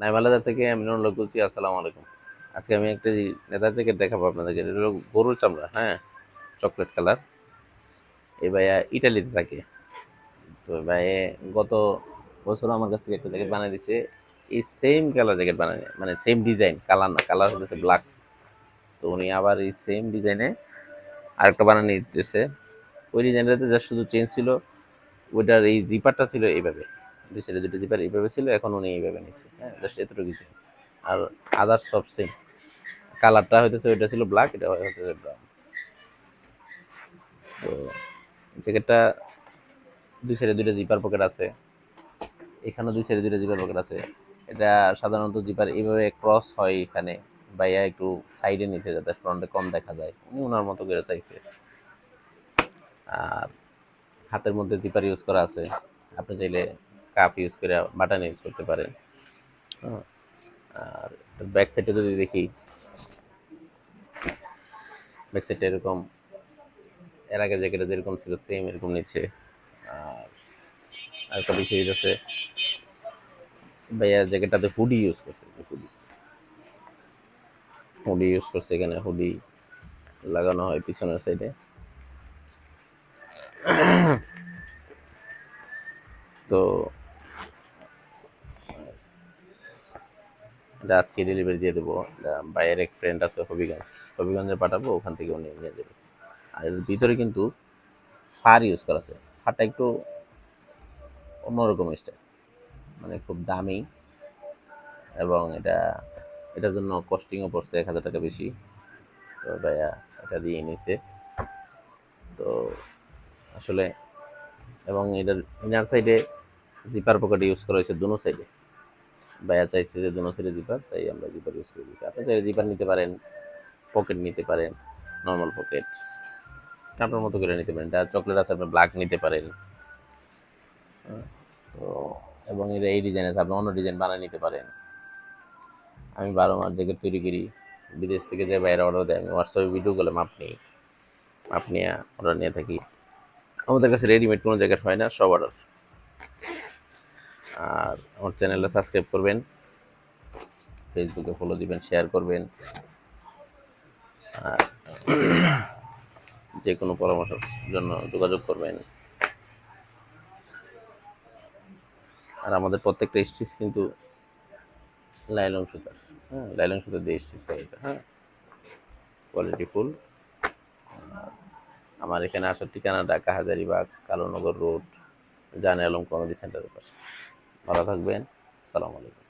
নাইমালাদার থেকে আমি নুরুল্লাহ বলছি। আসসালামু আলাইকুম। আজকে আমি একটা নেতার জ্যাকেট দেখাবো আপনাদেরকে। এটা হলো গরুর চামড়া, হ্যাঁ, চকলেট কালার। এই ভাইয়া ইটালিতে থাকে। তো ভাই গত বছর আমার কাছ থেকে একটা জ্যাকেট বানিয়ে দিছে। এই সেম কালার জ্যাকেট বানায়, মানে সেম ডিজাইন, কালার না, কালার হচ্ছে ব্ল্যাক। তো উনি আবার এই সেম ডিজাইনে আরেকটা বানিয়ে দিতেছে। ওই ডিজাইনটাতে জাস্ট শুধু চেঞ্জ ছিল, ওইটার এই জিপারটা ছিল এইভাবে, দুটো জিপার এইভাবে ছিল, এখন উনি এইভাবে নিচ্ছে, হ্যাঁ, জাস্ট এতটুকু চেঞ্জ। আর আদার সব সেম। কালারটা হইতেছে, ওইটা ছিল ব্ল্যাক, এটা হইতেছে ব্রাউন। তো জ্যাকেটটা দুই সাইডে দুইটা জিপার পকেট আছে, এখানেও দুই সাইডে দুইটা জিপার পকেট আছে। এটা সাধারণত জিপার এইভাবে ক্রস হয় এখানে, বাইয়া একটু সাইডে নিচে যাতে ফ্রন্টে কম দেখা যায়, উনি ওনার মতো করে চাইছে। আর হাতের মধ্যে জিপার ইউজ করা আছে, আপনি চাইলে কাপ ইউজ করে বাটন ইউজ করতে পারেন। হ্যাঁ, আর ব্যাক সাইডে যদি দেখি, ব্যাক সাইডে এরকম এর আগে জ্যাকেটে যেরকম ছিল সেম এরকম নিচ্ছে। আর আরেকটা বিষয় হচ্ছে ভাইয়া জ্যাকেটটাতে হুডি ইউজ করছে, হুডি হুডি ইউজ করছে, এখানে হুডি লাগানো হয় পিছনের সাইডে। তো এটা আজকে ডেলিভারি দিয়ে দেবো। বাইরের এক ফ্রেন্ড আছে হবিগঞ্জে পাঠাবো, ওখান থেকে উনি নিয়ে যাবে। আর এর ভিতরে কিন্তু ফার ইউজ করা আছে। ফারটা একটু অন্যরকম স্টাইল, মানে খুব দামি, এবং এটার জন্য কস্টিংও পড়ছে 1,000 টাকা বেশি। তো ভাইয়া এটা দিয়ে নিছে। তো আসলে, এবং এটার ইনার সাইডে জিপার পকেট ইউজ করা হয়েছে দুনো সাইডে। ভাইয়া চাইছে যে দুনো সাইডে জিপার, তাই আমরা জিপার ইউজ করে দিচ্ছি। আপনি চাইলে জিপার নিতে পারেন, পকেট নিতে পারেন, নর্মাল পকেট আপনার মতো করে নিতে পারেন। যার চকলেট আছে আপনি ব্ল্যাক নিতে পারেন। তো এবং এটা এই ডিজাইন আছে, আপনি অন্য ডিজাইন বানিয়ে নিতে পারেন। আমি 12 মাস জ্যাকেট তৈরি করি। বিদেশ থেকে যে বাইরে অর্ডার দেয়, আমি হোয়াটসঅ্যাপে ভিডিও কলে মাপ নিয়ে অর্ডার নিয়ে থাকি। আমাদের কাছে রেডিমেড কোনো জ্যাকেট হয় না, সব অর্ডার। আর আমার চ্যানেলটা সাবস্ক্রাইব করবেন, ফেসবুকে ফলো দিবেন, শেয়ার করবেন। আর যে কোনো পরামর্শের জন্য যোগাযোগ করবেন। আর আমাদের প্রত্যেকটা স্টিচ কিন্তু লাইলন সুতার, হ্যাঁ, লাইলন সুতা দিয়ে স্টিচ করে এটা, হ্যাঁ, কোয়ালিটি ফুল। আমার এখানে আসার ঠিকানা ঢাকা হাজারীবাগ, কালুনগর রোড, জানে আলম কমেডি সেন্টারের পাশে। ভালো থাকবেন। আসসালামু আলাইকুম।